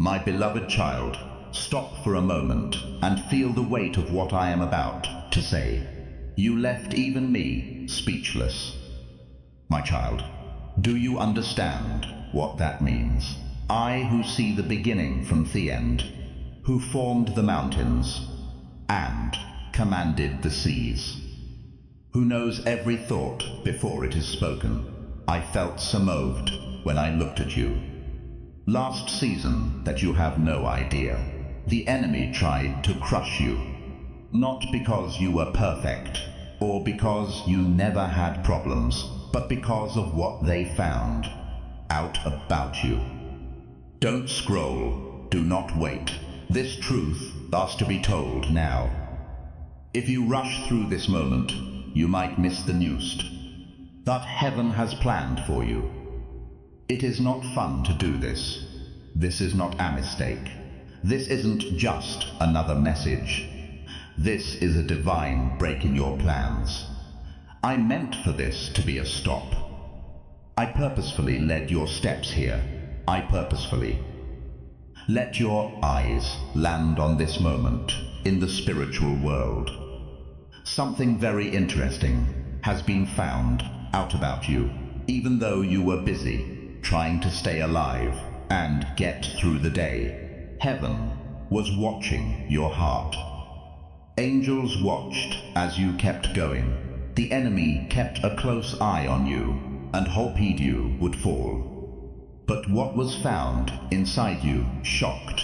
My beloved child, stop for a moment and feel the weight of what I am about to say. You left even me speechless. My child, do you understand what that means? I who see the beginning from the end, who formed the mountains and commanded the seas, who knows every thought before it is spoken. I felt so moved when I looked at you. Last season that you have no idea. The enemy tried to crush you, not because you were perfect or because you never had problems, but because of what they found out about you. Don't scroll, do not wait. This truth has to be told now. If you rush through this moment, you might miss the news that heaven has planned for you. It is not fun to do this. This is not a mistake. This isn't just another message. This is a divine break in your plans. I meant for this to be a stop. I purposefully led your steps here. I purposefully. Let your eyes land on this moment in the spiritual world. Something very interesting has been found out about you, even though you were busy trying to stay alive and get through the day. Heaven was watching your heart. Angels watched as you kept going. The enemy kept a close eye on you and hoped you would fall. But what was found inside you shocked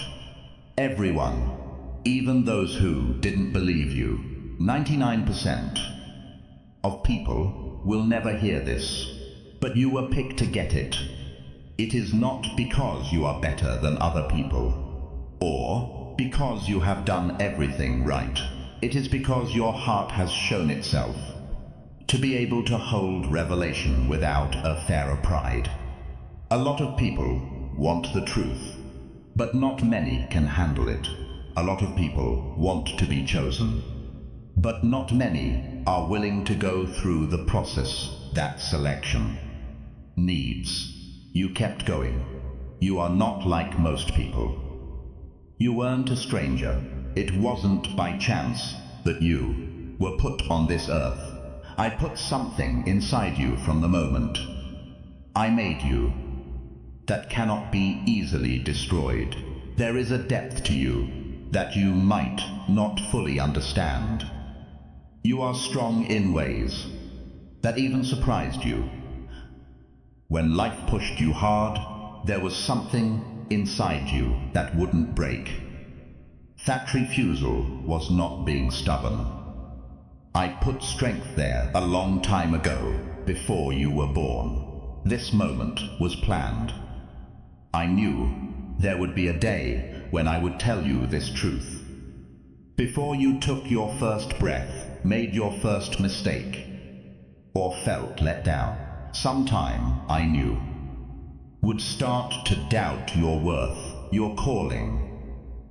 everyone, even those who didn't believe you. 99% of people will never hear this, but you were picked to get it. It is not because you are better than other people, or because you have done everything right. It is because your heart has shown itself to be able to hold revelation without a fairer pride. A lot of people want the truth, but not many can handle it. A lot of people want to be chosen, but not many are willing to go through the process that selection needs. You kept going. You are not like most people. You weren't a stranger. It wasn't by chance that you were put on this earth. I put something inside you from the moment I made you that cannot be easily destroyed. There is a depth to you that you might not fully understand. You are strong in ways that even surprised you. When life pushed you hard, there was something inside you that wouldn't break. That refusal was not being stubborn. I put strength there a long time ago, before you were born. This moment was planned. I knew there would be a day when I would tell you this truth. Before you took your first breath, made your first mistake, or felt let down, sometime I knew would start to doubt your worth, your calling,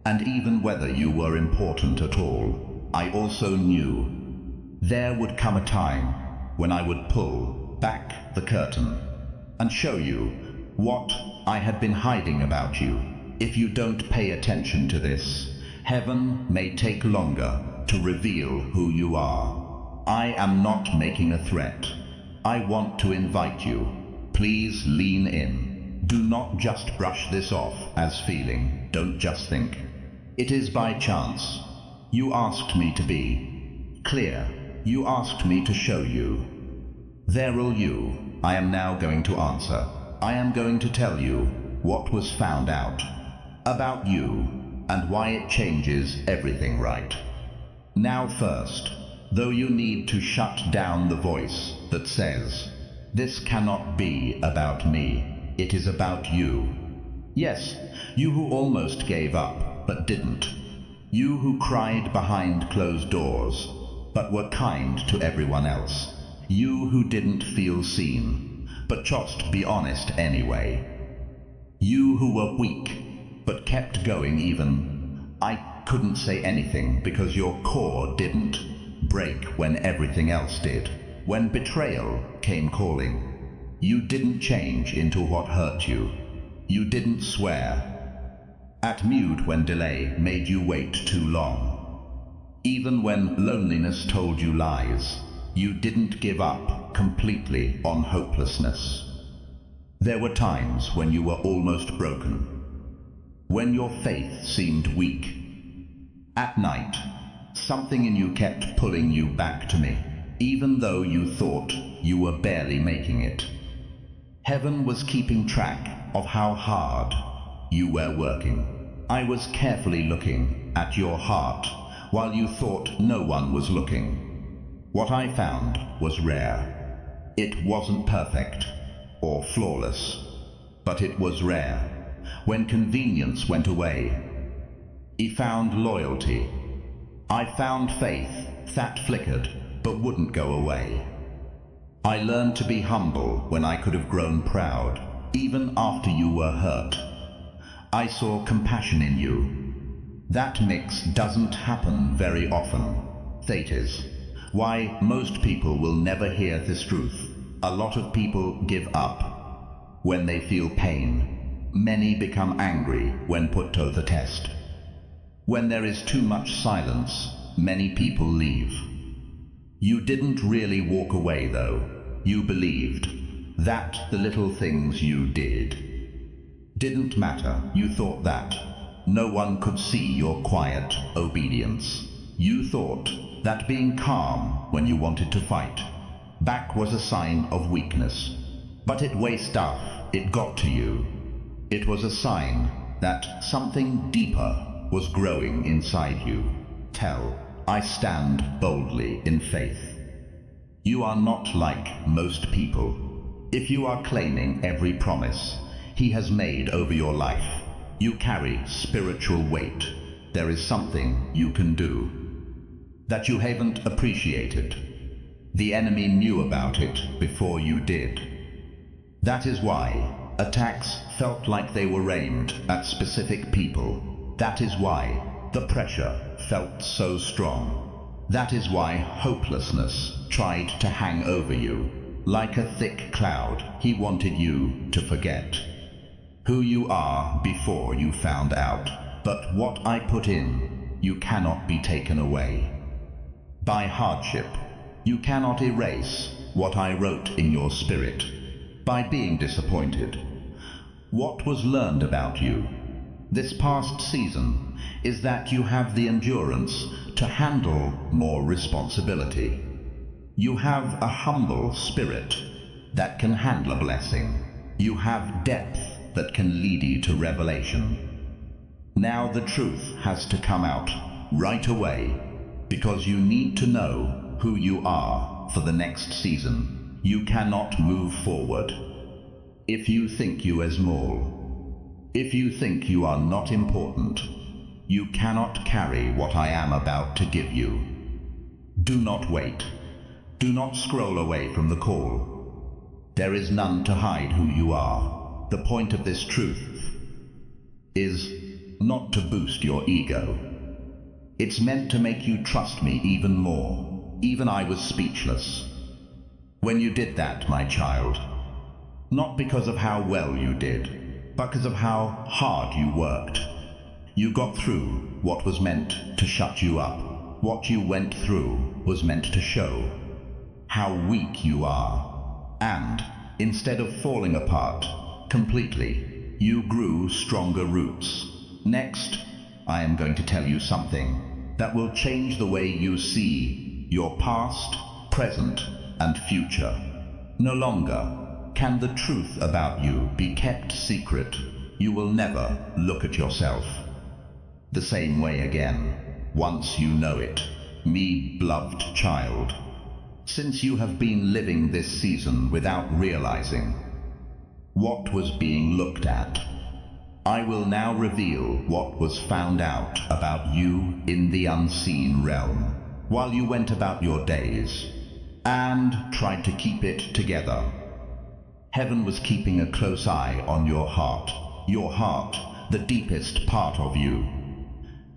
and even whether you were important at all. I also knew there would come a time when I would pull back the curtain and show you what I had been hiding about you. If you don't pay attention to this, heaven may take longer to reveal who you are. I am not making a threat. I want to invite you. Please lean in. Do not just brush this off as feeling. Don't just think it is by chance. You asked me to be clear. You asked me to show you. There will you. I am now going to answer. I am going to tell you what was found out about you and why it changes everything right. Now first, though you need to shut down the voice that says, this cannot be about me, it is about you. Yes, you who almost gave up, but didn't. You who cried behind closed doors, but were kind to everyone else. You who didn't feel seen, but chose to be honest anyway. You who were weak, but kept going even. I couldn't say anything because your core didn't break when everything else did. When betrayal came calling, you didn't change into what hurt you. You didn't swear at mute when delay made you wait too long. Even when loneliness told you lies, you didn't give up completely on hopelessness. There were times when you were almost broken, when your faith seemed weak. At night, something in you kept pulling you back to me, even though you thought you were barely making it. Heaven was keeping track of how hard you were working. I was carefully looking at your heart while you thought no one was looking. What I found was rare. It wasn't perfect or flawless, but it was rare. When convenience went away, he found loyalty. I found faith that flickered but wouldn't go away. I learned to be humble when I could have grown proud, even after you were hurt. I saw compassion in you. That mix doesn't happen very often. That is why most people will never hear this truth. A lot of people give up when they feel pain. Many become angry when put to the test. When there is too much silence, many people leave. You didn't really walk away though. You believed that the little things you didn't matter. You thought that no one could see your quiet obedience. You thought that being calm when you wanted to fight back was a sign of weakness. But it weighed stuff. It got to you. It was a sign that something deeper was growing inside you. I stand boldly in faith. You are not like most people. If you are claiming every promise he has made over your life, you carry spiritual weight. There is something you can do that you haven't appreciated. The enemy knew about it before you did. That is why attacks felt like they were aimed at specific people. That is why the pressure felt so strong. That is why hopelessness tried to hang over you. Like a thick cloud, he wanted you to forget who you are before you found out. But what I put in, you cannot be taken away by hardship. You cannot erase what I wrote in your spirit by being disappointed. What was learned about you this past season is that you have the endurance to handle more responsibility. You have a humble spirit that can handle a blessing. You have depth that can lead you to revelation. Now the truth has to come out right away, because you need to know who you are for the next season. You cannot move forward if you think you are small. If you think you are not important, you cannot carry what I am about to give you. Do not wait. Do not scroll away from the call. There is none to hide who you are. The point of this truth is not to boost your ego. It's meant to make you trust me even more. Even I was speechless when you did that, my child. Not because of how well you did, but because of how hard you worked. You got through what was meant to shut you up. What you went through was meant to show how weak you are. And instead of falling apart completely, you grew stronger roots. Next, I am going to tell you something that will change the way you see your past, present, and future. No longer can the truth about you be kept secret. You will never look at yourself the same way again once you know it, me beloved child. Since you have been living this season without realizing what was being looked at, I will now reveal what was found out about you in the unseen realm while you went about your days and tried to keep it together. Heaven was keeping a close eye on your heart, the deepest part of you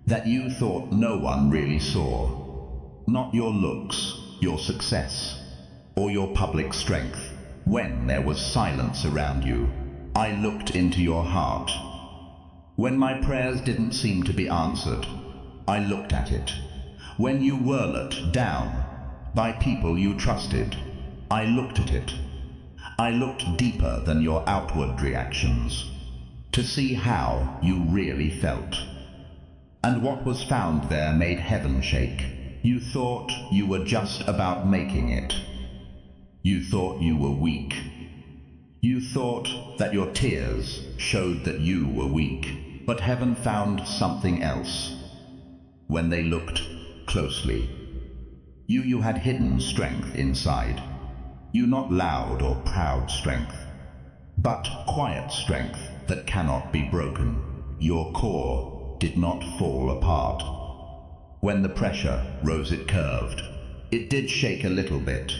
that you thought no one really saw. Not your looks, your success, or your public strength. When there was silence around you, I looked into your heart. When my prayers didn't seem to be answered, I looked at it. When you were let down by people you trusted, I looked at it. I looked deeper than your outward reactions, to see how you really felt. And what was found there made heaven shake. You thought you were just about making it. You thought you were weak. You thought that your tears showed that you were weak. But heaven found something else. When they looked closely, you had hidden strength inside. You not loud or proud strength, but quiet strength that cannot be broken. Your core did not fall apart. When the pressure rose it curved. It did shake a little bit,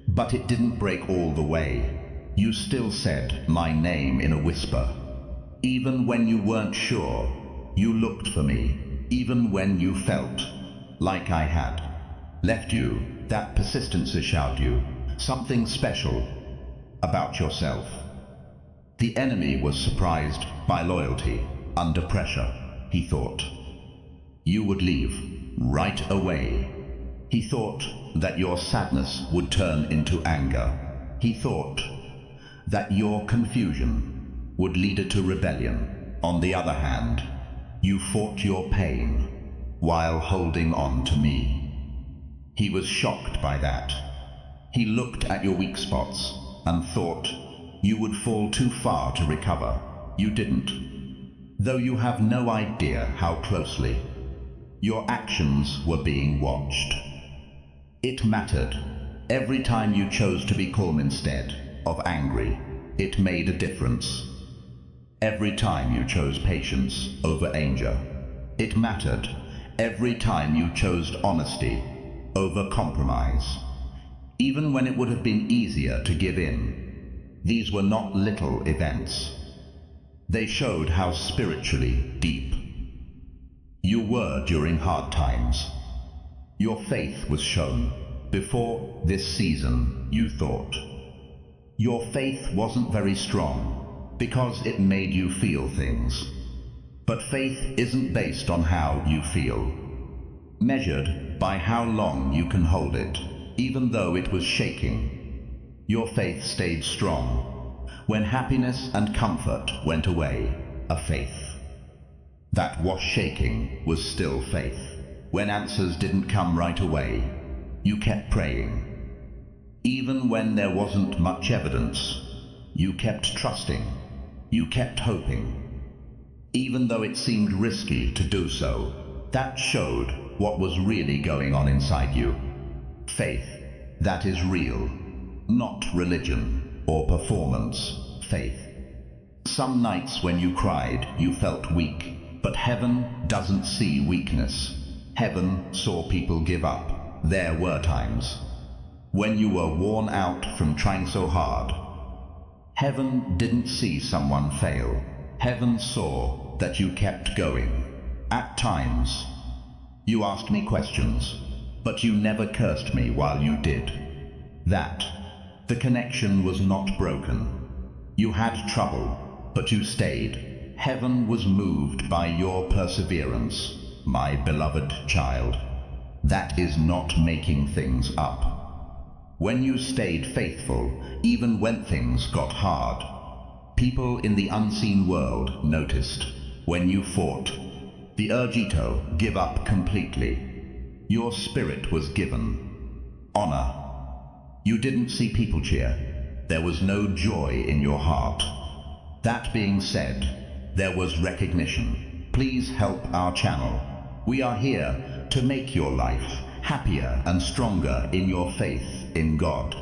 but it didn't break all the way. You still said my name in a whisper. Even when you weren't sure, you looked for me. Even when you felt like I had left you, that persistence showed you something special about yourself. The enemy was surprised by loyalty under pressure. He thought you would leave right away. He thought that your sadness would turn into anger. He thought that your confusion would lead to rebellion. On the other hand, you fought your pain while holding on to me. He was shocked by that. He looked at your weak spots and thought you would fall too far to recover. You didn't, though you have no idea how closely. Your actions were being watched. It mattered. Every time you chose to be calm instead of angry, it made a difference. Every time you chose patience over anger, it mattered. Every time you chose honesty over compromise, even when it would have been easier to give in. These were not little events. They showed how spiritually deep you were during hard times. Your faith was shown. Before this season, you thought your faith wasn't very strong because it made you feel things. But faith isn't based on how you feel, measured by how long you can hold it. Even though it was shaking, your faith stayed strong. When happiness and comfort went away, a faith that was shaking was still faith. When answers didn't come right away, you kept praying. Even when there wasn't much evidence, you kept trusting. You kept hoping. Even though it seemed risky to do so, that showed what was really going on inside you. Faith that is real, not religion or performance. Faith. Some nights when you cried, you felt weak, but heaven doesn't see weakness. Heaven saw people give up. There were times when you were worn out from trying so hard. Heaven didn't see someone fail. Heaven saw that you kept going. At times, you asked me questions, but you never cursed me while you did. That, the connection was not broken. You had trouble, but you stayed. Heaven was moved by your perseverance, my beloved child. That is not making things up. When you stayed faithful, even when things got hard, people in the unseen world noticed. When you fought, the urgito give up completely. Your spirit was given honor. You didn't see people cheer. There was no joy in your heart. That being said, there was recognition. Please help our channel. We are here to make your life happier and stronger in your faith in God.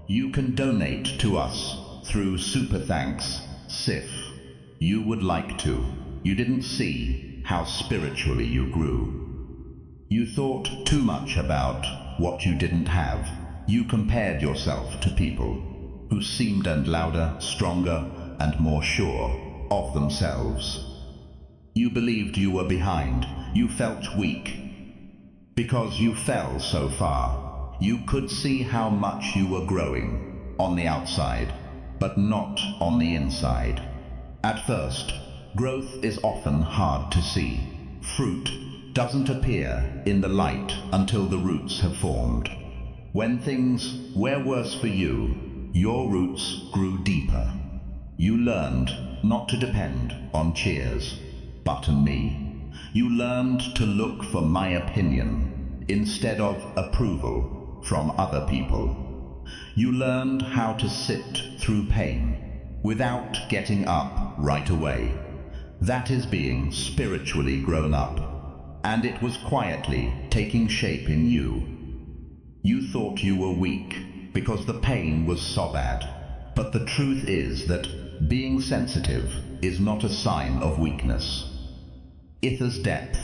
You can donate to us through Super Thanks, SIF. You would like to. You didn't see how spiritually you grew. You thought too much about what you didn't have. You compared yourself to people who seemed louder, stronger, and more sure of themselves. You believed you were behind. You felt weak because you fell so far. You could see how much you were growing on the outside, but not on the inside. At first, Growth is often hard to see. Fruit doesn't appear in the light until the roots have formed. When things were worse for you, your roots grew deeper. You learned not to depend on cheers, but on me. You learned to look for my opinion instead of approval from other people. You learned how to sit through pain without getting up right away. That is being spiritually grown up, and it was quietly taking shape in you. You thought you were weak because the pain was so bad, but the truth is that being sensitive is not a sign of weakness. Itha's depth.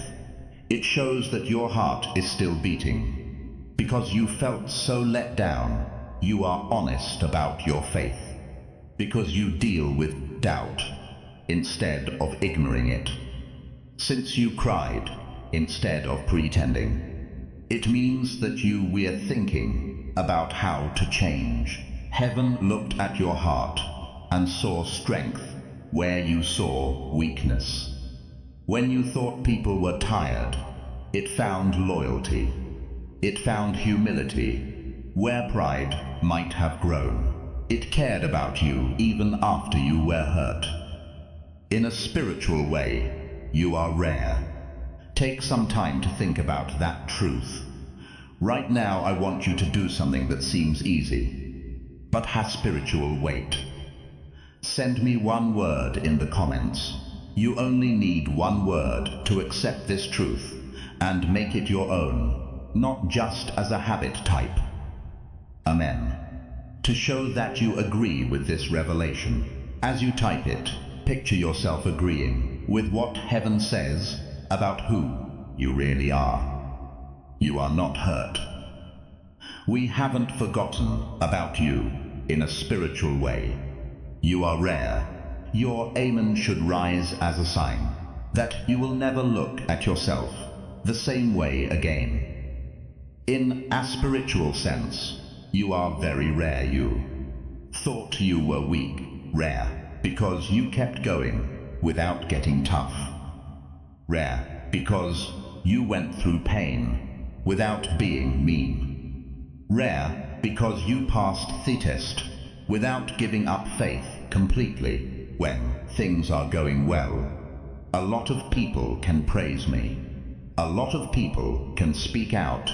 It shows that your heart is still beating. Because you felt so let down, you are honest about your faith. Because you deal with doubt instead of ignoring it. Since you cried instead of pretending, it means that you were thinking about how to change. Heaven looked at your heart and saw strength where you saw weakness. When you thought people were tired, it found loyalty. It found humility where pride might have grown. It cared about you even after you were hurt. In a spiritual way, you are rare. Take some time to think about that truth. Right now, I want you to do something that seems easy, but has spiritual weight. Send me one word in the comments. You only need one word to accept this truth and make it your own, not just as a habit type. Amen. To show that you agree with this revelation, as you type it, picture yourself agreeing with what heaven says about who you really are. You are not hurt. We haven't forgotten about you in a spiritual way. You are rare. Your amen should rise as a sign that you will never look at yourself the same way again. In a spiritual sense, you are very rare. You thought you were weak, rare, because you kept going without getting tough. Rare, because you went through pain without being mean. Rare, because you passed the test without giving up faith completely when things are going well. A lot of people can praise me. A lot of people can speak out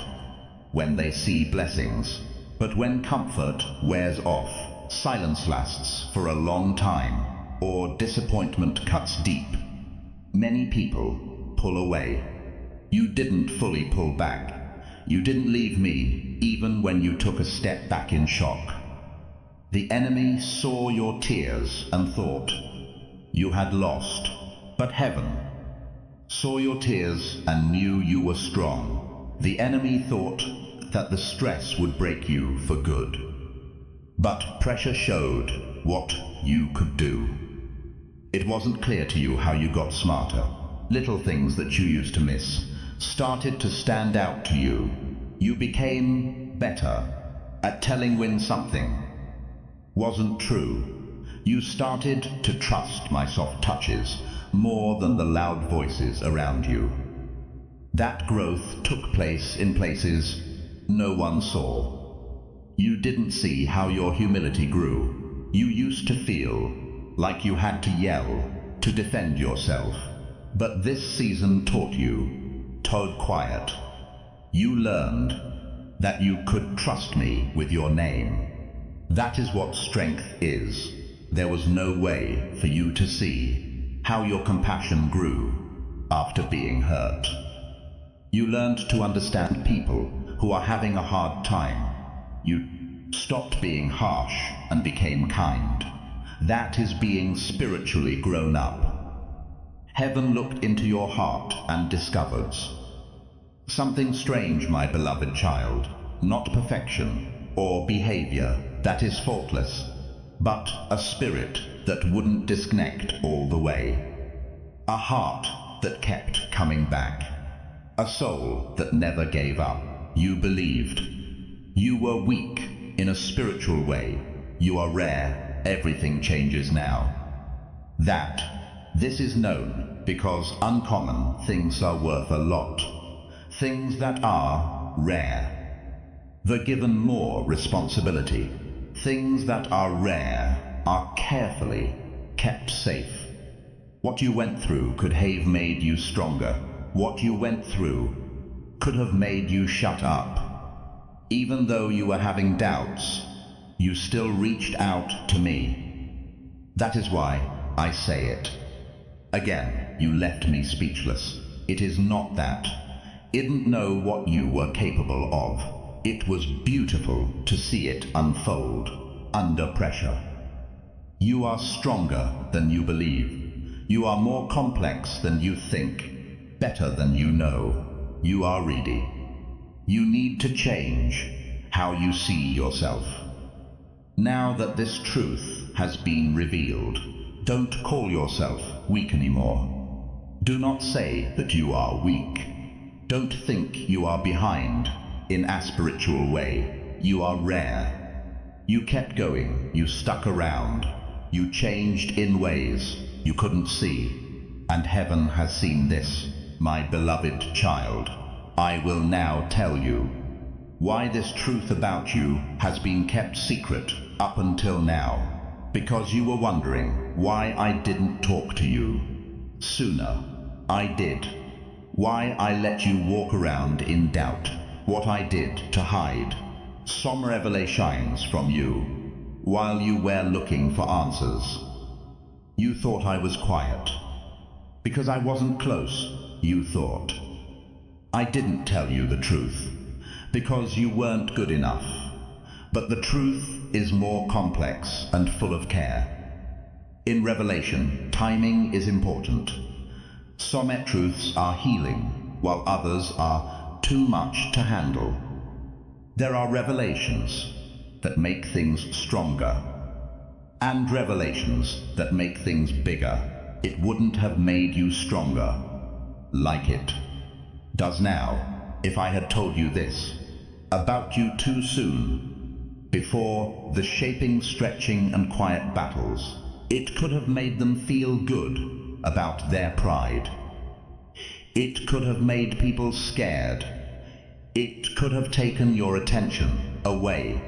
when they see blessings. But when comfort wears off, silence lasts for a long time, or disappointment cuts deep, many people pull away. You didn't fully pull back. You didn't leave me, even when you took a step back in shock. The enemy saw your tears and thought you had lost, but heaven saw your tears and knew you were strong. The enemy thought that the stress would break you for good, but pressure showed what you could do. It wasn't clear to you how you got smarter. Little things that you used to miss started to stand out to you. You became better at telling when something wasn't true. You started to trust my soft touches more than the loud voices around you. That growth took place in places no one saw. You didn't see how your humility grew. You used to feel like you had to yell to defend yourself. But this season taught you, toad quiet. You learned that you could trust me with your name. That is what strength is. There was no way for you to see how your compassion grew after being hurt. You learned to understand people who are having a hard time. You stopped being harsh and became kind. That is being spiritually grown up. Heaven looked into your heart and discovered something strange, my beloved child. Not perfection or behavior that is faultless, but a spirit that wouldn't disconnect all the way. A heart that kept coming back. A soul that never gave up. You believed. You were weak in a spiritual way. You are rare. Everything changes now. That This is known because uncommon things are worth a lot. Things that are rare were given more responsibility. Things that are rare are carefully kept safe. What you went through could have made you stronger. What you went through could have made you shut up. Even though you were having doubts, you still reached out to me. That is why I say it. Again, you left me speechless. It is not that. Didn't know what you were capable of. It was beautiful to see it unfold under pressure. You are stronger than you believe. You are more complex than you think, better than you know. You are ready. You need to change how you see yourself. Now that this truth has been revealed, don't call yourself weak anymore. Do not say that you are weak. Don't think you are behind in a spiritual way. You are rare. You kept going. You stuck around. You changed in ways you couldn't see. And heaven has seen this, my beloved child. I will now tell you why this truth about you has been kept secret up until now. Because you were wondering why I didn't talk to you sooner. I did. Why I let you walk around in doubt. What I did to hide some revelations from you while you were looking for answers. You thought I was quiet because I wasn't close, you thought. I didn't tell you the truth because you weren't good enough. But the truth is more complex and full of care. In revelation, timing is important. Some truths are healing, while others are too much to handle. There are revelations that make things stronger, and revelations that make things bigger. It wouldn't have made you stronger, like it does now, if I had told you this about you too soon, before the shaping, stretching, and quiet battles. It could have made them feel good about their pride. It could have made people scared. It could have taken your attention away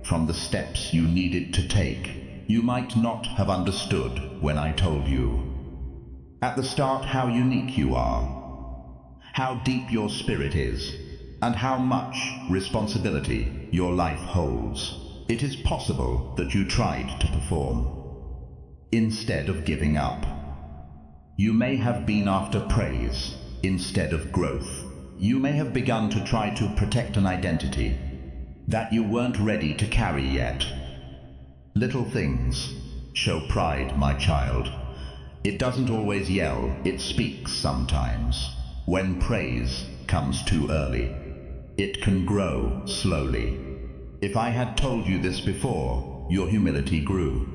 from the steps you needed to take. You might not have understood when I told you at the start how unique you are, how deep your spirit is, and how much responsibility your life holds. It is possible that you tried to perform instead of giving up. You may have been after praise instead of growth. You may have begun to try to protect an identity that you weren't ready to carry yet. Little things show pride, my child. It doesn't always yell, it speaks sometimes. When praise comes too early, it can grow slowly. If I had told you this before, your humility grew.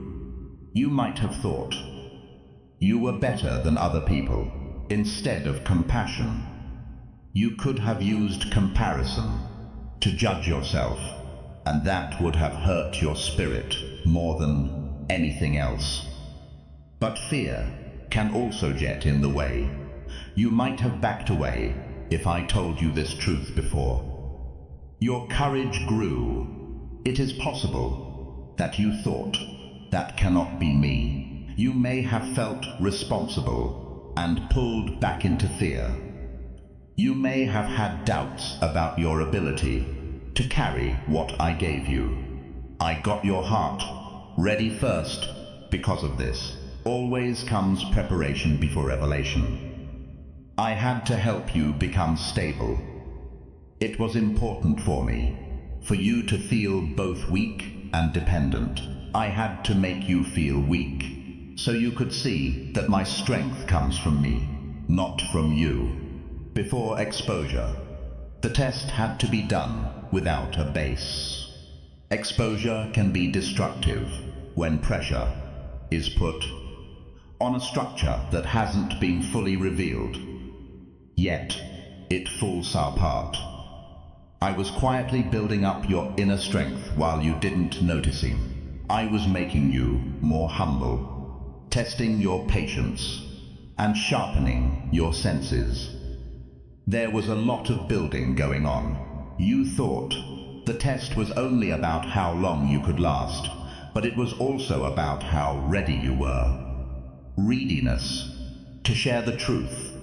You might have thought you were better than other people instead of compassion. You could have used comparison to judge yourself, and that would have hurt your spirit more than anything else. But fear can also get in the way. You might have backed away if I told you this truth before. Your courage grew. It is possible that you thought, that cannot be me. You may have felt responsible and pulled back into fear. You may have had doubts about your ability to carry what I gave you. I got your heart ready first. Because of this always comes preparation before revelation. I had to help you become stable. It was important for me, for you to feel both weak and dependent. I had to make you feel weak, so you could see that my strength comes from me, not from you. Before exposure, the test had to be done without a base. Exposure can be destructive when pressure is put on a structure that hasn't been fully revealed. Yet, it falls apart. I was quietly building up your inner strength while you didn't noticing. I was making you more humble, testing your patience, and sharpening your senses. There was a lot of building going on. You thought the test was only about how long you could last, but it was also about how ready you were. Readiness to share the truth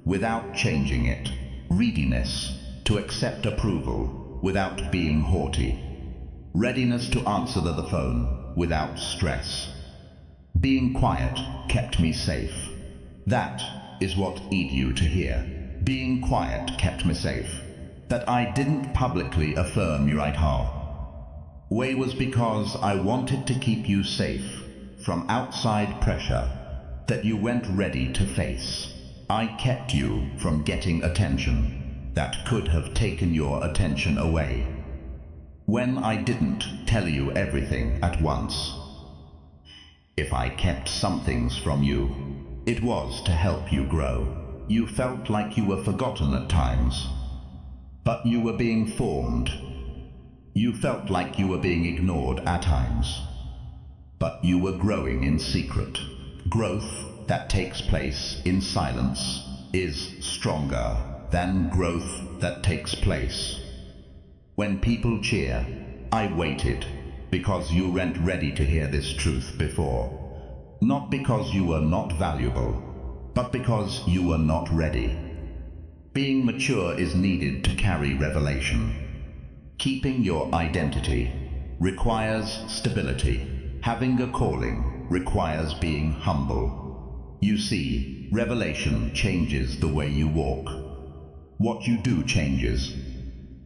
without changing it. Readiness to accept approval without being haughty. Readiness to answer the phone without stress. Being quiet kept me safe. That is what need you to hear. Being quiet kept me safe. That I didn't publicly affirm you right how. Way was because I wanted to keep you safe from outside pressure that you went ready to face. I kept you from getting attention that could have taken your attention away. When I didn't tell you everything at once. If I kept some things from you, it was to help you grow. You felt like you were forgotten at times, but you were being formed. You felt like you were being ignored at times, but you were growing in secret. Growth that takes place in silence is stronger than growth that takes place when people cheer. I waited because you weren't ready to hear this truth before. Not because you were not valuable, but because you were not ready. Being mature is needed to carry revelation. Keeping your identity requires stability. Having a calling requires being humble. You see, revelation changes the way you walk. What you do changes.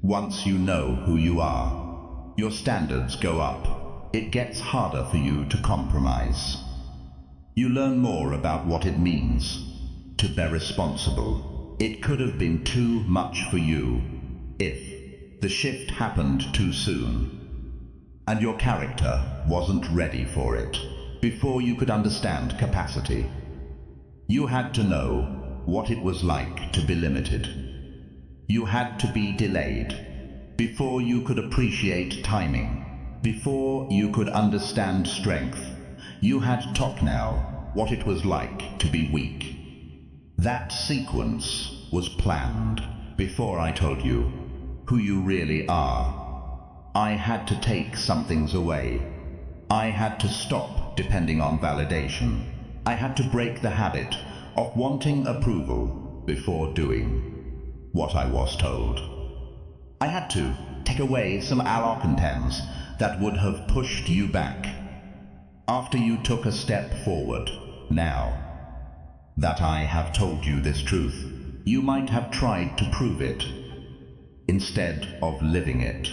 Once you know who you are, your standards go up. It gets harder for you to compromise. You learn more about what it means to be responsible. It could have been too much for you if the shift happened too soon and your character wasn't ready for it. Before you could understand capacity, you had to know what it was like to be limited. You had to be delayed before you could appreciate timing. Before you could understand strength, you had taught now what it was like to be weak. That sequence was planned before I told you who you really are. I had to take some things away. I had to stop depending on validation. I had to break the habit of wanting approval before doing what I was told. I had to take away some malcontents that would have pushed you back after you took a step forward. Now that I have told you this truth, you might have tried to prove it instead of living it.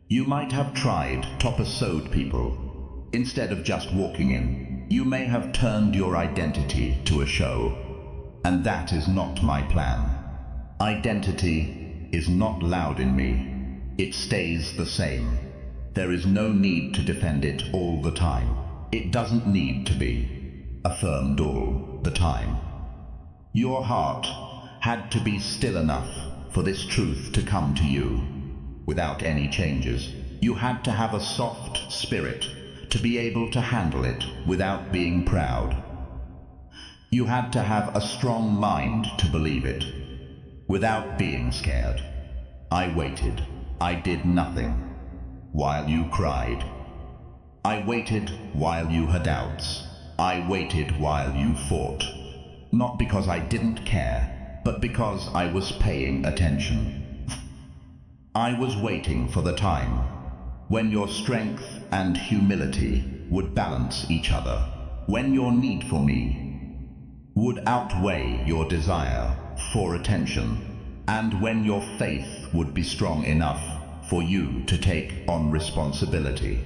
You might have tried to persuade people instead of just walking in. You may have turned your identity to a show, and that is not my plan. Identity is not loud in me. It stays the same. There is no need to defend it all the time. It doesn't need to be affirmed all the time. Your heart had to be still enough for this truth to come to you without any changes. You had to have a soft spirit to be able to handle it without being proud. You had to have a strong mind to believe it without being scared. I waited. I did nothing while you cried. I waited while you had doubts. I waited while you fought. Not because I didn't care, but because I was paying attention. I was waiting for the time when your strength and humility would balance each other, when your need for me would outweigh your desire for attention, and when your faith would be strong enough for you to take on responsibility.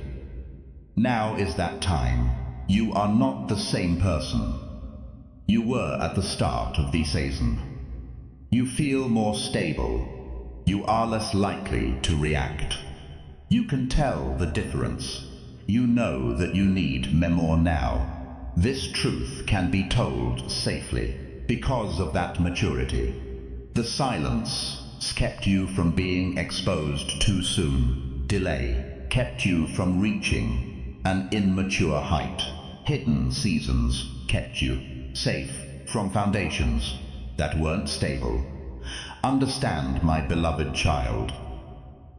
Now is that time. You are not the same person you were at the start of the season. You feel more stable. You are less likely to react. You can tell the difference. You know that you need me more now. This truth can be told safely because of that maturity. The silence kept you from being exposed too soon. Delay kept you from reaching an immature height. Hidden seasons kept you safe from foundations that weren't stable. Understand, my beloved child,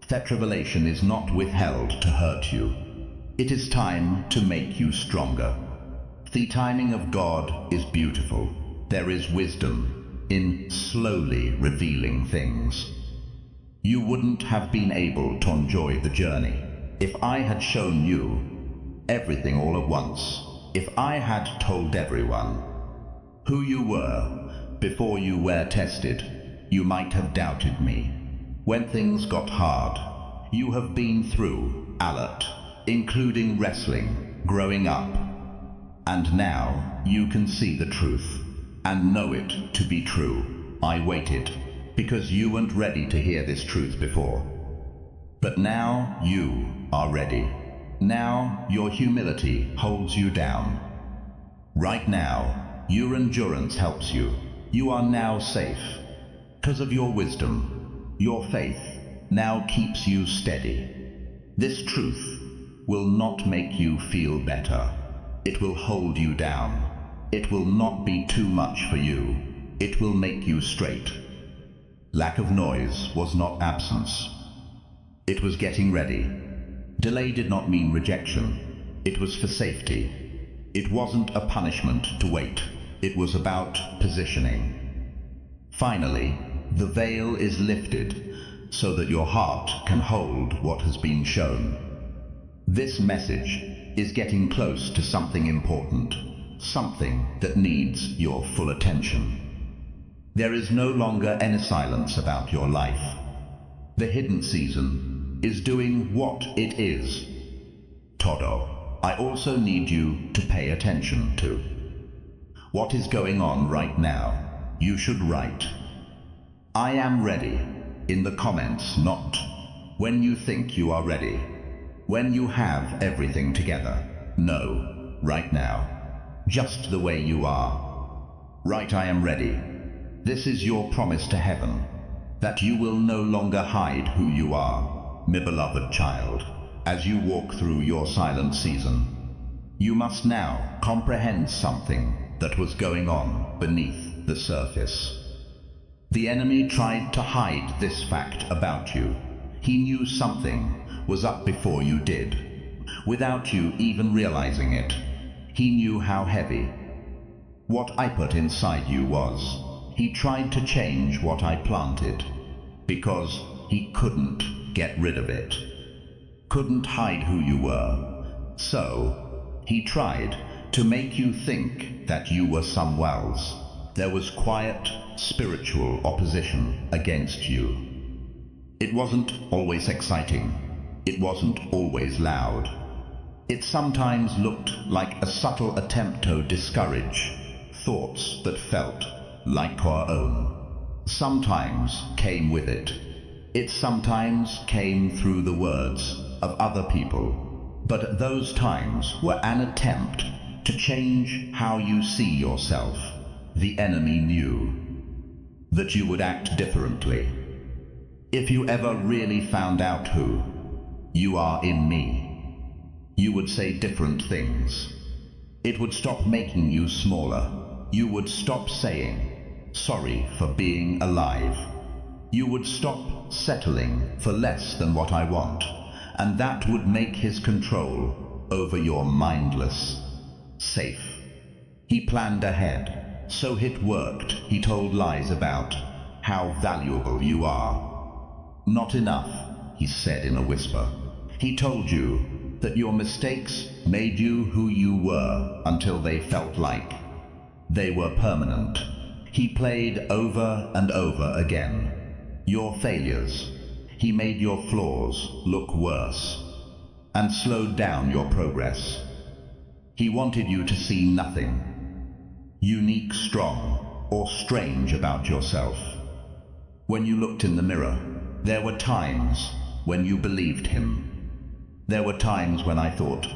that revelation is not withheld to hurt you. It is time to make you stronger. The timing of God is beautiful. There is wisdom in slowly revealing things. You wouldn't have been able to enjoy the journey if I had shown you everything all at once. If I had told everyone who you were before you were tested, you might have doubted me. When things got hard, you have been through a lot, including wrestling, growing up, and now you can see the truth and know it to be true. I waited because you weren't ready to hear this truth before. But now you are ready. Now your humility holds you down. Right now, your endurance helps you. You are now safe. Because of your wisdom, your faith now keeps you steady. This truth will not make you feel better. It will hold you down. It will not be too much for you. It will make you straight. Lack of noise was not absence. It was getting ready. Delay did not mean rejection. It was for safety. It wasn't a punishment to wait. It was about positioning. Finally, the veil is lifted so that your heart can hold what has been shown. This message is getting close to something important, something that needs your full attention. There is no longer any silence about your life. The hidden season is doing what it is. Todo, I also need you to pay attention to what is going on right now. You should write, I am ready, in the comments, not when you think you are ready, when you have everything together. No, right now, just the way you are. Write, I am ready. This is your promise to heaven, that you will no longer hide who you are, my beloved child. As you walk through your silent season, you must now comprehend something that was going on beneath the surface. The enemy tried to hide this fact about you. He knew something was up before you did, without you even realizing it. He knew how heavy what I put inside you was. He tried to change what I planted, because he couldn't get rid of it. Couldn't hide who you were. So, he tried to make you think that you were someone else. There was quiet, spiritual opposition against you. It wasn't always exciting. It wasn't always loud. It sometimes looked like a subtle attempt to discourage thoughts that felt like our own. Sometimes came with it. It sometimes came through the words of other people, but those times were an attempt to change how you see yourself. The enemy knew that you would act differently. If you ever really found out who you are in me, you would say different things. It would stop making you smaller. You would stop saying, sorry for being alive. You would stop settling for less than what I want, and that would make his control over your mindless safe. He planned ahead, so it worked. He told lies about how valuable you are. Not enough, he said in a whisper. He told you that your mistakes made you who you were until they felt like they were permanent. He played over and over again. Your failures. He made your flaws look worse and slowed down your progress. He wanted you to see nothing unique, strong, or strange about yourself. When you looked in the mirror, there were times when you believed him. There were times when I thought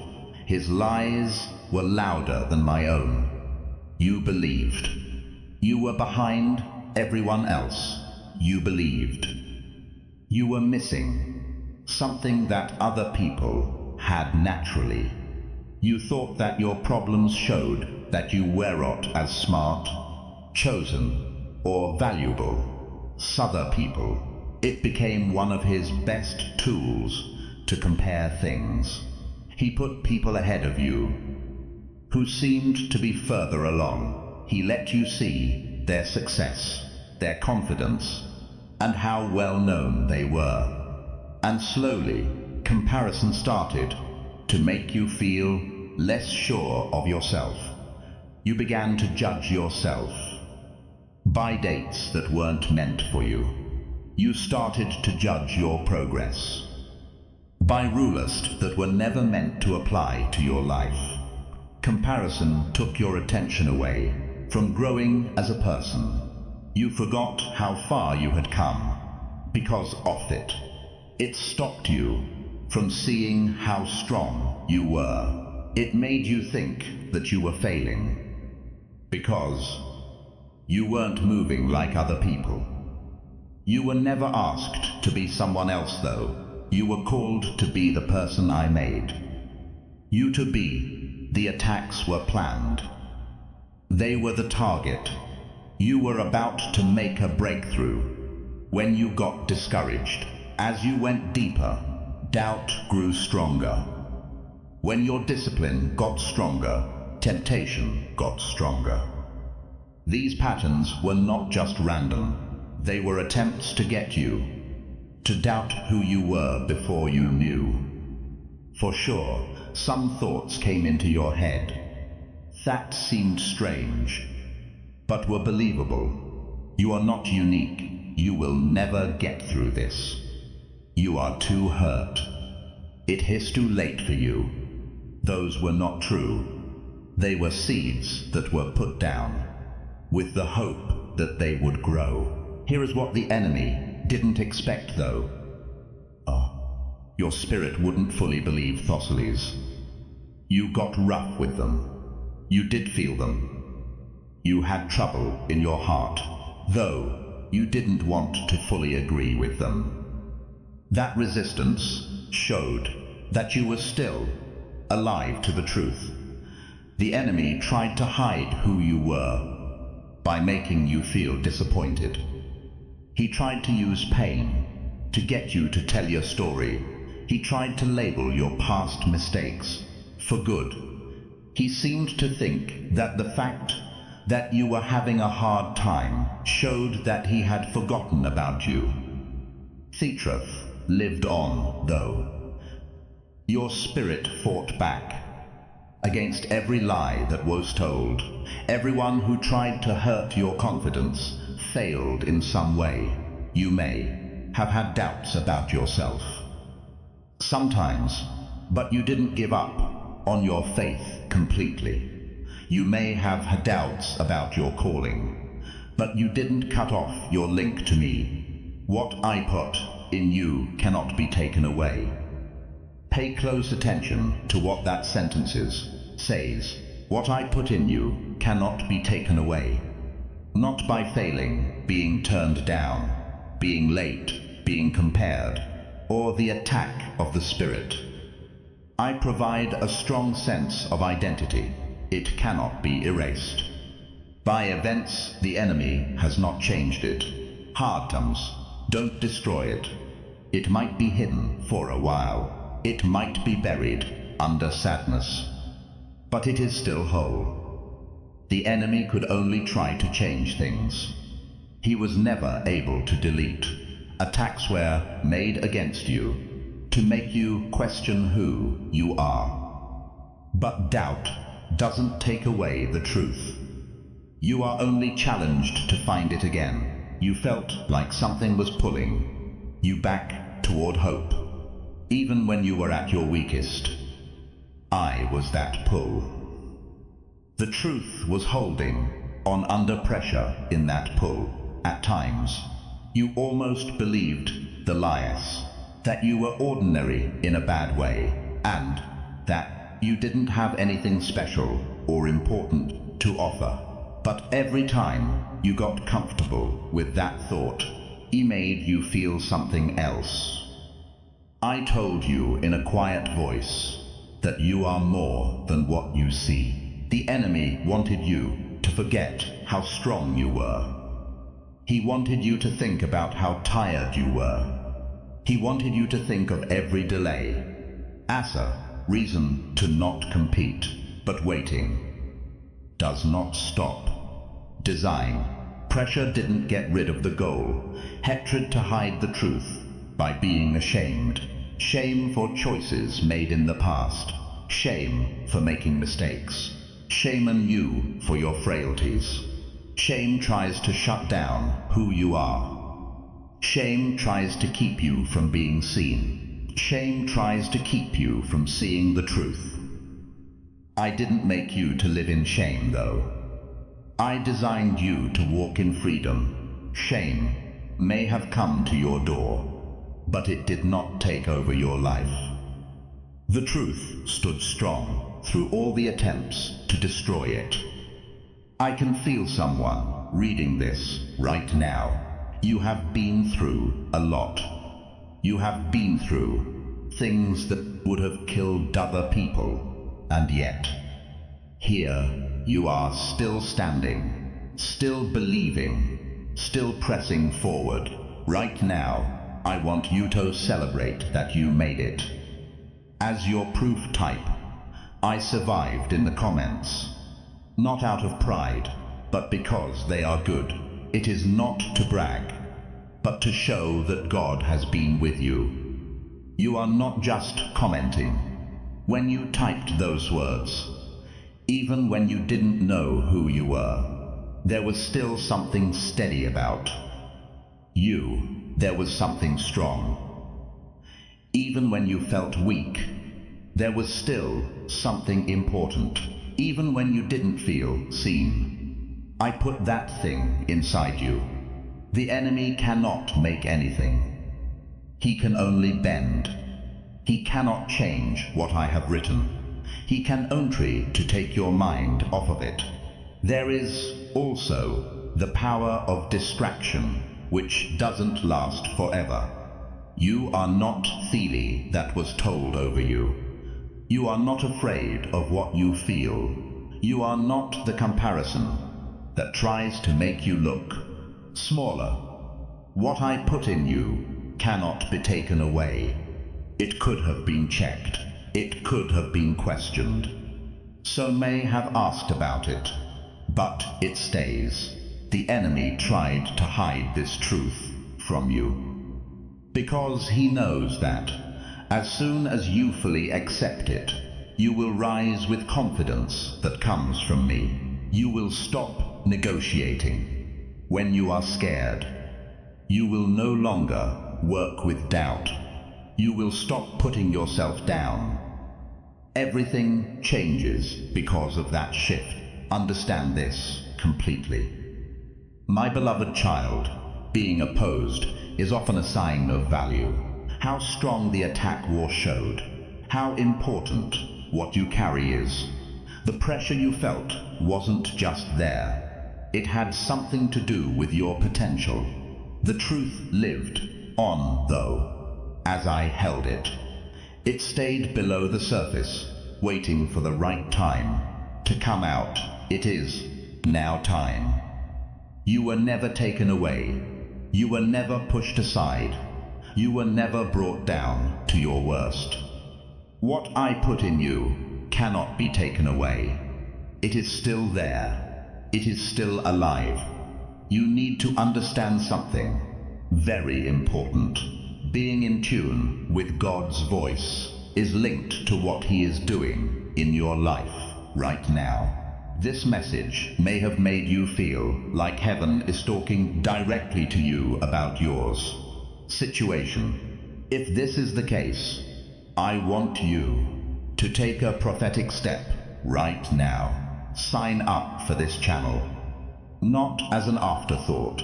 his lies were louder than my own. You believed. You were behind everyone else. You believed. You were missing something that other people had naturally. You thought that your problems showed that you were not as smart, chosen, or valuable, other people. It became one of his best tools to compare things. He put people ahead of you who seemed to be further along. He let you see their success, their confidence, and how well known they were. And slowly, comparison started to make you feel less sure of yourself. You began to judge yourself by dates that weren't meant for you. You started to judge your progress by rulers that were never meant to apply to your life. Comparison took your attention away from growing as a person. You forgot how far you had come because of it. It stopped you from seeing how strong you were. It made you think that you were failing because you weren't moving like other people. You were never asked to be someone else, though. You were called to be the person I made you to be. The attacks were planned. They were the target. You were about to make a breakthrough when you got discouraged. As you went deeper, doubt grew stronger. When your discipline got stronger, temptation got stronger. These patterns were not just random. They were attempts to get you to doubt who you were before you knew. For sure, some thoughts came into your head that seemed strange, but were believable. You are not unique. You will never get through this. You are too hurt. It is too late for you. Those were not true. They were seeds that were put down with the hope that they would grow. Here is what the enemy didn't expect, though. Your spirit wouldn't fully believe Thossiles. You got rough with them. You did feel them. You had trouble in your heart, though you didn't want to fully agree with them. That resistance showed that you were still alive to the truth. The enemy tried to hide who you were by making you feel disappointed. He tried to use pain to get you to tell your story. He tried to label your past mistakes for good. He seemed to think that the fact that you were having a hard time showed that he had forgotten about you. Thetrath lived on, though. Your spirit fought back against every lie that was told. Everyone who tried to hurt your confidence failed in some way. You may have had doubts about yourself sometimes, but you didn't give up on your faith completely. You may have had doubts about your calling, but you didn't cut off your link to me. What I put in you cannot be taken away. Pay close attention to what that sentence says. What I put in you cannot be taken away. Not by failing, being turned down, being late, being compared, or the attack of the spirit. I provide a strong sense of identity. It cannot be erased by events. The enemy has not changed it. Hard times don't destroy it. It might be hidden for a while. It might be buried under sadness, but it is still whole. The enemy could only try to change things. He was never able to delete. Attacks were made against you to make you question who you are. But doubt doesn't take away the truth. You are only challenged to find it again. You felt like something was pulling you back toward hope, even when you were at your weakest. I was that pull. The truth was holding on under pressure in that pull. At times, you almost believed the lies, that you were ordinary in a bad way, and that you didn't have anything special or important to offer. But every time you got comfortable with that thought, he made you feel something else. I told you in a quiet voice that you are more than what you see. The enemy wanted you to forget how strong you were. He wanted you to think about how tired you were. He wanted you to think of every delay. Asa, reason to not compete, but waiting. Does not stop. Design. Pressure didn't get rid of the goal. Hatred to hide the truth by being ashamed. Shame for choices made in the past. Shame for making mistakes. Shame on you for your frailties. Shame tries to shut down who you are. Shame tries to keep you from being seen. Shame tries to keep you from seeing the truth. I didn't make you to live in shame, though. I designed you to walk in freedom. Shame may have come to your door, but it did not take over your life. The truth stood strong through all the attempts to destroy it. I can feel someone reading this right now. You have been through a lot. You have been through things that would have killed other people, and yet, here you are still standing, still believing, still pressing forward. Right now, I want you to celebrate that you made it. As your proof type, I survived in the comments. Not out of pride, but because they are good. It is not to brag, but to show that God has been with you. You are not just commenting. When you typed those words, even when you didn't know who you were, there was still something steady about you. There was something strong. Even when you felt weak, there was still something important. Even when you didn't feel seen, I put that thing inside you. The enemy cannot make anything. He can only bend. He cannot change what I have written. He can only to take your mind off of it. There is also the power of distraction, which doesn't last forever. You are not Thele that was told over you. You are not afraid of what you feel. You are not the comparison that tries to make you look smaller. What I put in you cannot be taken away. It could have been checked. It could have been questioned. Some may have asked about it, but it stays. The enemy tried to hide this truth from you, because he knows that as soon as you fully accept it, you will rise with confidence that comes from me. You will stop negotiating when you are scared. You will no longer work with doubt. You will stop putting yourself down. Everything changes because of that shift. Understand this completely. My beloved child, being opposed is often a sign of value. How strong the attack war showed. How important what you carry is. The pressure you felt wasn't just there. It had something to do with your potential. The truth lived on, though, as I held it. It stayed below the surface, waiting for the right time to come out. It is now time. You were never taken away. You were never pushed aside. You were never brought down to your worst. What I put in you cannot be taken away. It is still there. It is still alive. You need to understand something very important. Being in tune with God's voice is linked to what He is doing in your life right now. This message may have made you feel like heaven is talking directly to you about yours situation. If this is the case, I want you to take a prophetic step right now. Sign up for this channel, not as an afterthought,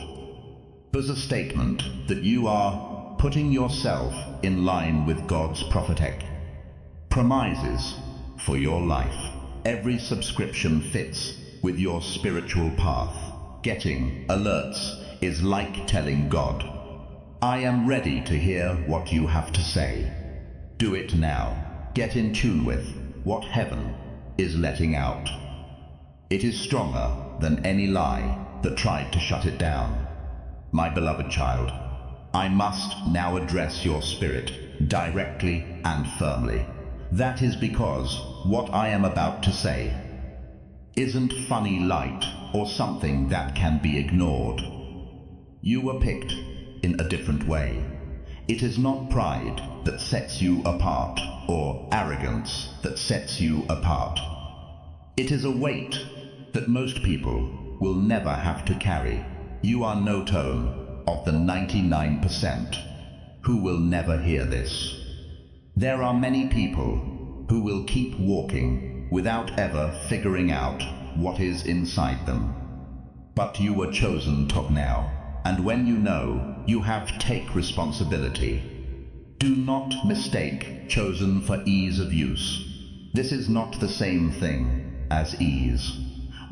but as a statement that you are putting yourself in line with God's prophetic promises for your life. Every subscription fits with your spiritual path. Getting alerts is like telling God, I am ready to hear what you have to say. Do it now. Get in tune with what heaven is letting out. It is stronger than any lie that tried to shut it down. My beloved child, I must now address your spirit directly and firmly. That is because what I am about to say isn't funny light or something that can be ignored. You were picked in a different way. It is not pride that sets you apart or arrogance that sets you apart. It is a weight that most people will never have to carry. You are no tone of the 99% who will never hear this. There are many people who will keep walking without ever figuring out what is inside them. But you were chosen now, and when you know, you have to take responsibility. Do not mistake chosen for ease of use. This is not the same thing as ease.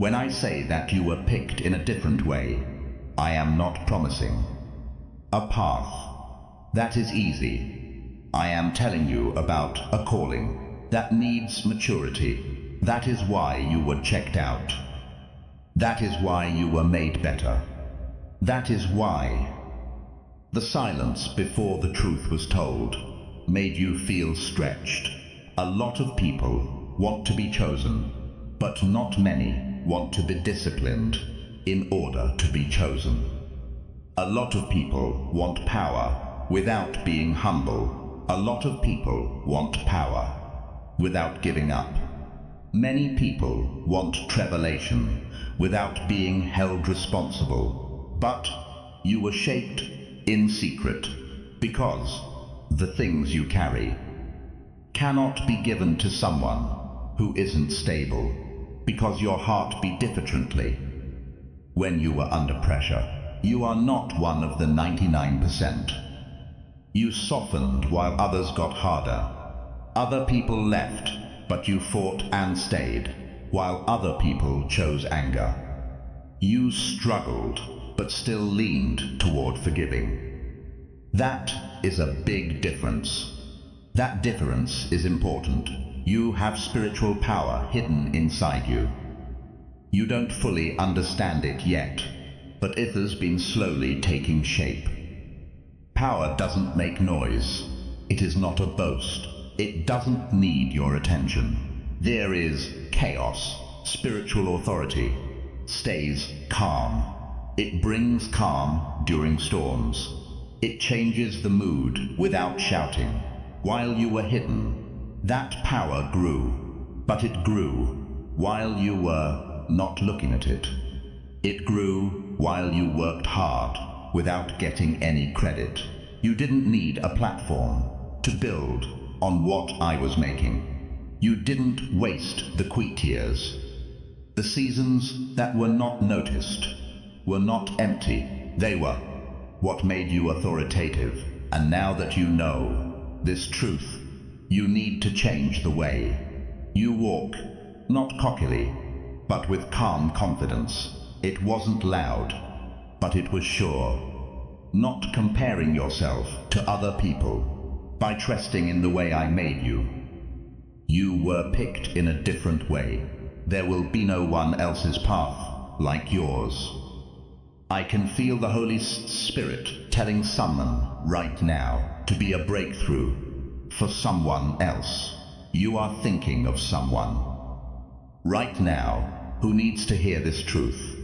When I say that you were picked in a different way, I am not promising a path that is easy. I am telling you about a calling that needs maturity. That is why you were checked out. That is why you were made better. That is why the silence before the truth was told made you feel stretched. A lot of people want to be chosen, but not many want to be disciplined in order to be chosen. A lot of people want power without being humble. A lot of people want power without giving up. Many people want revelation without being held responsible. But you were shaped in secret because the things you carry cannot be given to someone who isn't stable, because your heart beat differently when you were under pressure. You are not one of the 99%. You softened while others got harder. Other people left, but you fought and stayed, while other people chose anger. You struggled, but still leaned toward forgiving. That is a big difference. That difference is important. You have spiritual power hidden inside you. You don't fully understand it yet, but it has been slowly taking shape. Power doesn't make noise. It is not a boast. It doesn't need your attention. There is chaos. Spiritual authority stays calm. It brings calm during storms. It changes the mood without shouting. While you were hidden, that power grew, but it grew while you were not looking at it. It grew while you worked hard without getting any credit. You didn't need a platform to build on what I was making. You didn't waste the quiet years. The seasons that were not noticed were not empty. They were what made you authoritative. And now that you know this truth, you need to change the way you walk, not cockily, but with calm confidence. It wasn't loud, but it was sure. Not comparing yourself to other people, by trusting in the way I made you. You were picked in a different way. There will be no one else's path like yours. I can feel the Holy Spirit telling someone right now to be a breakthrough for someone else. You are thinking of someone right now who needs to hear this truth.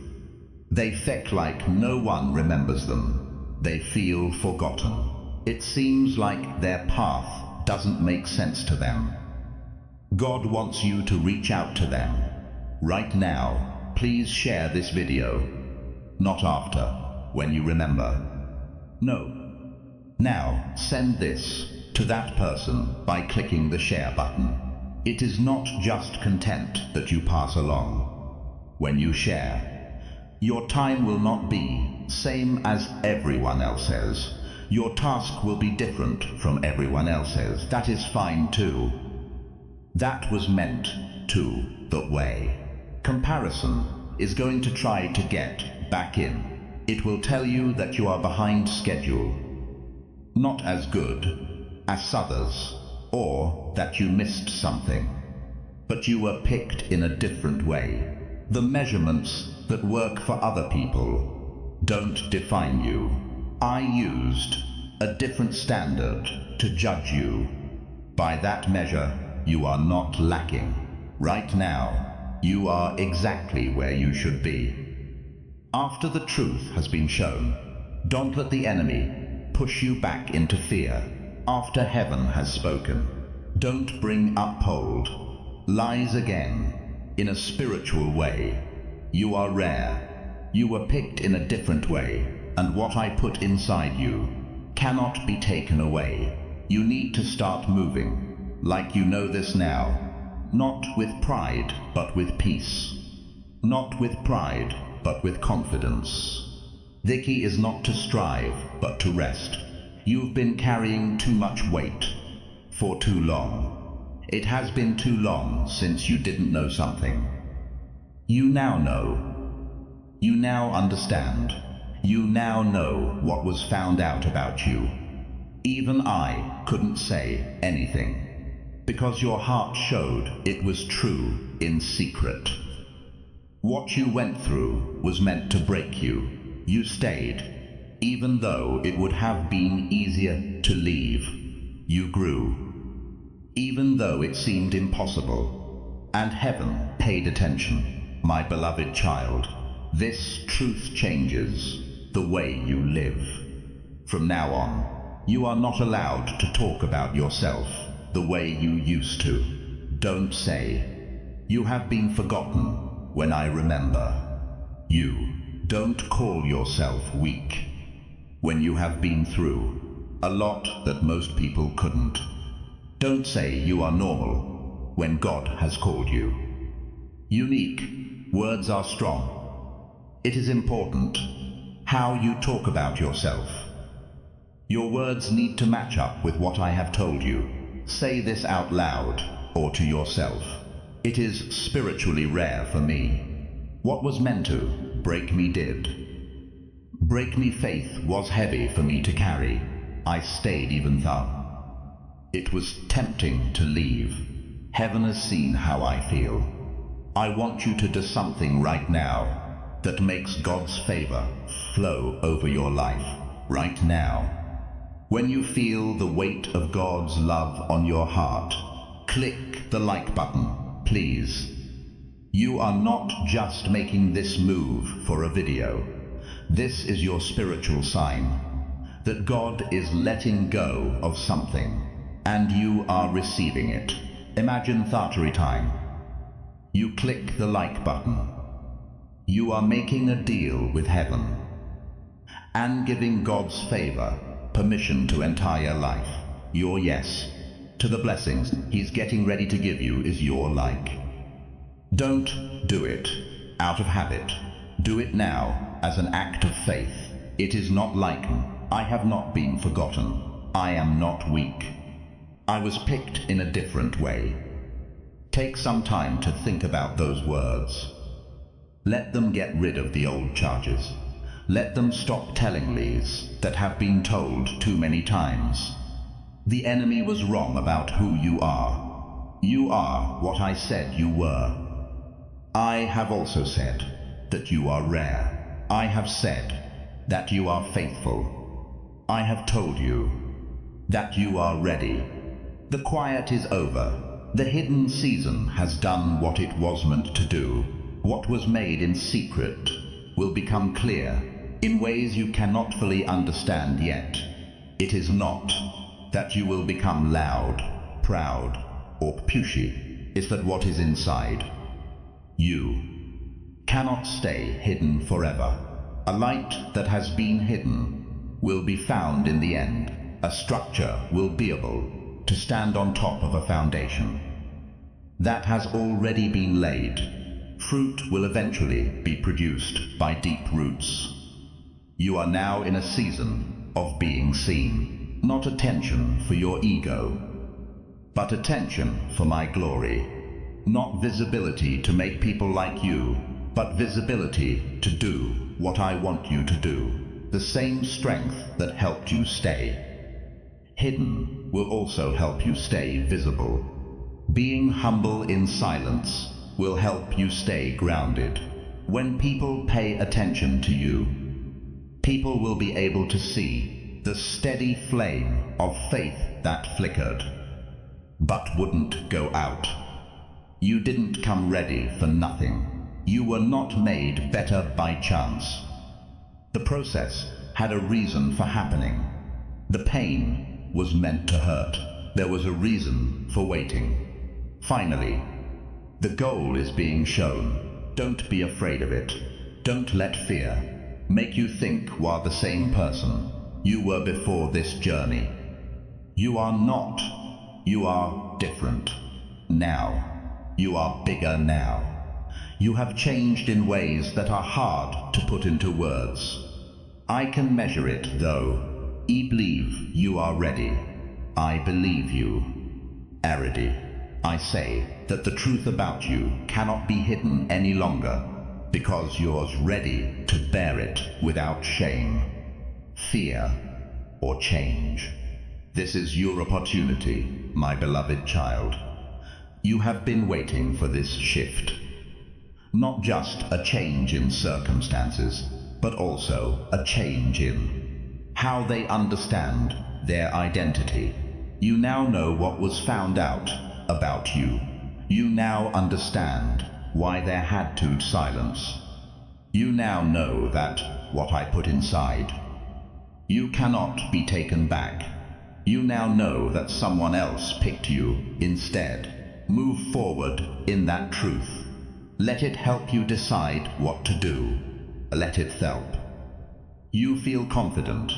They feel like no one remembers them. They feel forgotten. It seems like their path doesn't make sense to them. God wants you to reach out to them right now. Please share this video. Not after, when you remember. No. Now, send this to that person by clicking the share button. It is not just content that you pass along. When you share, your time will not be same as everyone else's. Your task will be different from everyone else's. That is fine too. That was meant to the way. Comparison is going to try to get back in. It will tell you that you are behind schedule, not as good as others, or that you missed something. But you were picked in a different way. The measurements that work for other people don't define you. I used a different standard to judge you. By that measure, you are not lacking. Right now, you are exactly where you should be. After the truth has been shown, don't let the enemy push you back into fear. After heaven has spoken, don't uphold lies again. In a spiritual way, you are rare. You were picked in a different way, and what I put inside you cannot be taken away. You need to start moving, like you know this now. Not with pride, but with peace. Not with pride, but with confidence. The key is not to strive, but to rest. You've been carrying too much weight for too long. It has been too long since you didn't know something. You now know. You now understand. You now know what was found out about you. Even I couldn't say anything, because your heart showed it was true in secret. What you went through was meant to break you. You stayed, even though it would have been easier to leave. You grew, even though it seemed impossible. And heaven paid attention. My beloved child, this truth changes the way you live. From now on, you are not allowed to talk about yourself the way you used to. Don't say, "You have been forgotten," when I remember. You don't call yourself weak when you have been through a lot that most people couldn't. Don't say you are normal when God has called you unique. Words are strong. It is important how you talk about yourself. Your words need to match up with what I have told you. Say this out loud or to yourself. It is spiritually rare for me. What was meant to break me did. Break me faith was heavy for me to carry. I stayed even though it was tempting to leave. Heaven has seen how I feel. I want you to do something right now that makes God's favor flow over your life. Right now. When you feel the weight of God's love on your heart, click the like button, please. You are not just making this move for a video. This is your spiritual sign that God is letting go of something, and you are receiving it. Imagine Thatchery time. You click the like button. You are making a deal with heaven and giving God's favor permission to enter your life. Your yes to the blessings He's getting ready to give you is your like. Don't do it out of habit. Do it now as an act of faith. It is not like I have not been forgotten. I am not weak. I was picked in a different way. Take some time to think about those words. Let them get rid of the old charges. Let them stop telling lies that have been told too many times. The enemy was wrong about who you are. You are what I said you were. I have also said that you are rare. I have said that you are faithful. I have told you that you are ready. The quiet is over. The hidden season has done what it was meant to do. What was made in secret will become clear in ways you cannot fully understand yet. It is not that you will become loud, proud, or pushy. It's that what is inside you cannot stay hidden forever. A light that has been hidden will be found in the end. A structure will be able to stand on top of a foundation that has already been laid. Fruit will eventually be produced by deep roots. You are now in a season of being seen. Not attention for your ego, but attention for my glory. Not visibility to make people like you, but visibility to do what I want you to do. The same strength that helped you stay hidden will also help you stay visible. Being humble in silence will help you stay grounded. When people pay attention to you, people will be able to see the steady flame of faith that flickered, but wouldn't go out. You didn't come ready for nothing. You were not made better by chance. The process had a reason for happening. The pain was meant to hurt. There was a reason for waiting. Finally, the goal is being shown. Don't be afraid of it. Don't let fear make you think you are the same person you were before this journey. You are not. You are different. Now. You are bigger now. You have changed in ways that are hard to put into words. I can measure it, though. I believe you are ready. I believe you. Arity, I say that the truth about you cannot be hidden any longer, because you're ready to bear it without shame, fear, or change. This is your opportunity, my beloved child. You have been waiting for this shift. Not just a change in circumstances, but also a change in how they understand their identity. You now know what was found out about you. You now understand why there had to silence. You now know that what I put inside, you cannot be taken back. You now know that someone else picked you instead. Move forward in that truth. Let it help you decide what to do. Let it help. You feel confident.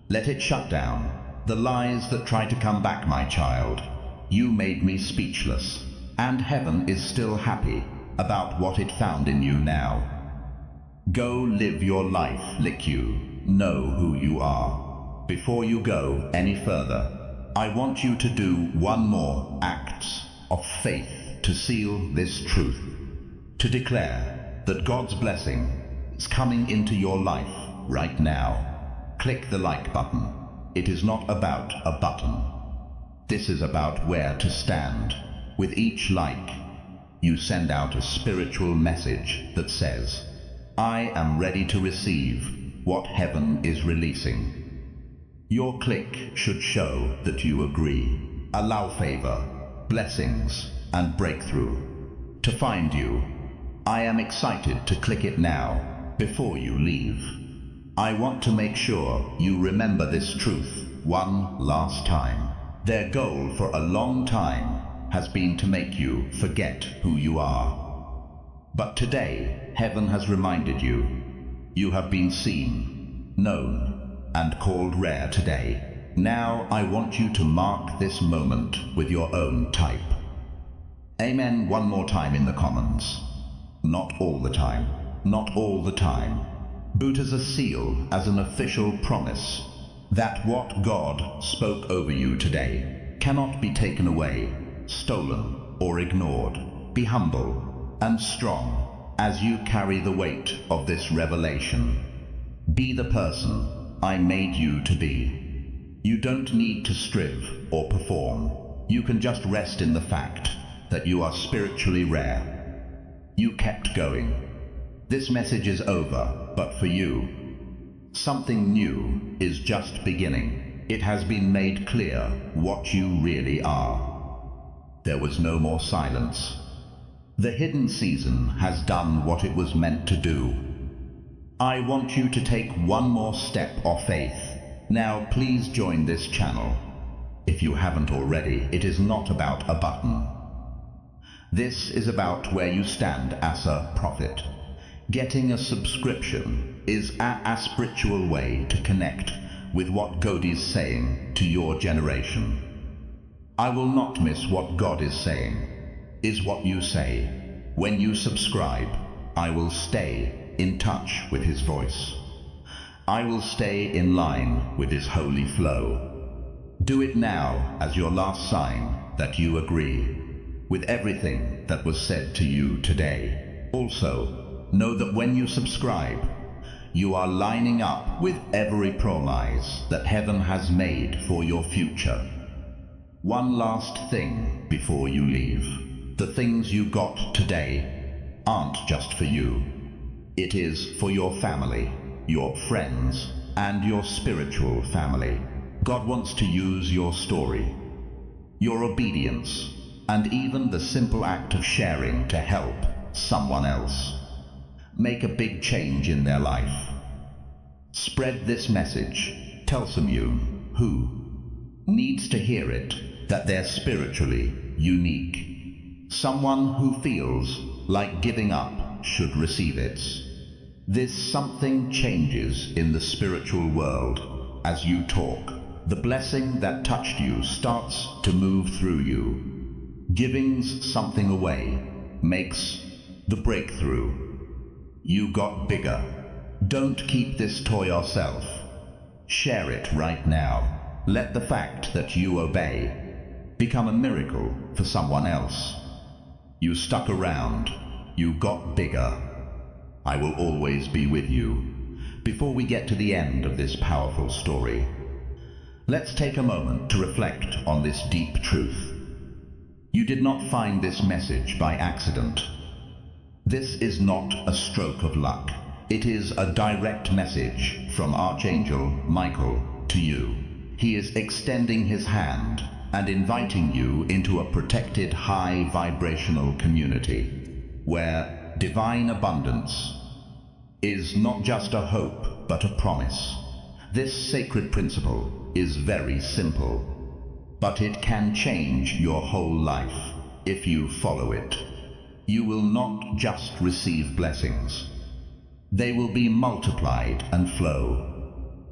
Let it shut down the lies that try to come back, my child. You made me speechless, and heaven is still happy about what it found in you now. Go live your life, Liku. Know who you are. Before you go any further, I want you to do one more act of faith to seal this truth, to declare that God's blessing is coming into your life right now. Click the like button. It is not about a button. This is about where to stand. With each like, you send out a spiritual message that says, I am ready to receive what heaven is releasing. Your click should show that you agree. Allow favor, blessings, and breakthrough to find you. I am excited to click it now before you leave. I want to make sure you remember this truth one last time. Their goal for a long time has been to make you forget who you are. But today, heaven has reminded you. You have been seen, known, and called rare today. Now I want you to mark this moment with your own type. Amen one more time in the comments. Not all the time. Not all the time. Boot as a seal, as an official promise, that what God spoke over you today cannot be taken away, stolen, or ignored. Be humble and strong as you carry the weight of this revelation. Be the person I made you to be. You don't need to strive or perform. You can just rest in the fact that you are spiritually rare. You kept going. This message is over, but for you, something new is just beginning. It has been made clear what you really are. There was no more silence. The hidden season has done what it was meant to do. I want you to take one more step of faith. Now please join this channel. If you haven't already, it is not about a button. This is about where you stand as a prophet. Getting a subscription is a spiritual way to connect with what God is saying to your generation. I will not miss what God is saying, is what you say. When you subscribe, I will stay in touch with His voice. I will stay in line with His holy flow. Do it now as your last sign that you agree with everything that was said to you today. Also, know that when you subscribe, you are lining up with every promise that heaven has made for your future. One last thing before you leave. the things you got today aren't just for you. It is for your family, your friends, and your spiritual family. God wants to use your story, your obedience, and even the simple act of sharing to help someone else make a big change in their life. Spread this message. Tell someone who needs to hear it that they're spiritually unique. Someone who feels like giving up should receive it. This something changes in the spiritual world as you talk. The blessing that touched you starts to move through you. Giving something away makes the breakthrough. You got bigger. Don't keep this to yourself. Share it right now. Let the fact that you obey become a miracle for someone else. You stuck around. You got bigger. I will always be with you. Before we get to the end of this powerful story, let's take a moment to reflect on this deep truth. You did not find this message by accident. This is not a stroke of luck. It is a direct message from Archangel Michael to you. He is extending his hand and inviting you into a protected high vibrational community where divine abundance is not just a hope but a promise. This sacred principle is very simple, but it can change your whole life if you follow it. You will not just receive blessings. They will be multiplied and flow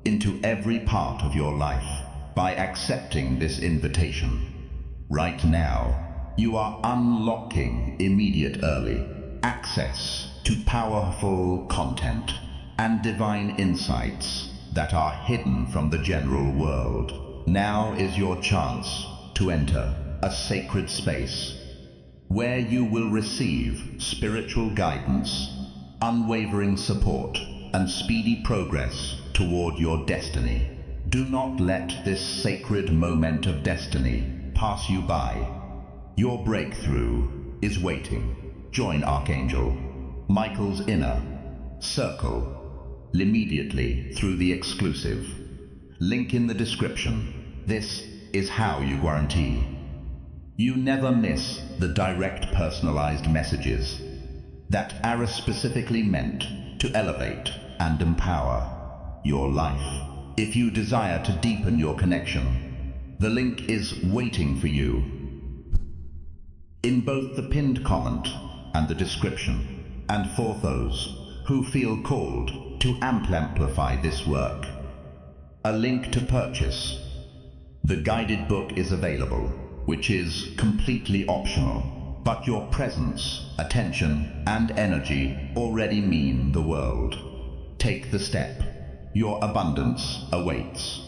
into every part of your life by accepting this invitation. Right now, you are unlocking immediate early access to powerful content and divine insights that are hidden from the general world. Now is your chance to enter a sacred space where you will receive spiritual guidance, unwavering support, and speedy progress toward your destiny. Do not let this sacred moment of destiny pass you by. Your breakthrough is waiting. Join Archangel Michael's inner circle immediately through the exclusive link in the description. This is how you guarantee you never miss the direct personalized messages that are specifically meant to elevate and empower your life. If you desire to deepen your connection, the link is waiting for you in both the pinned comment and the description. And for those who feel called to amplify this work, a link to purchase the guided book is available, which is completely optional, but your presence, attention, and energy already mean the world. Take the step. Your abundance awaits.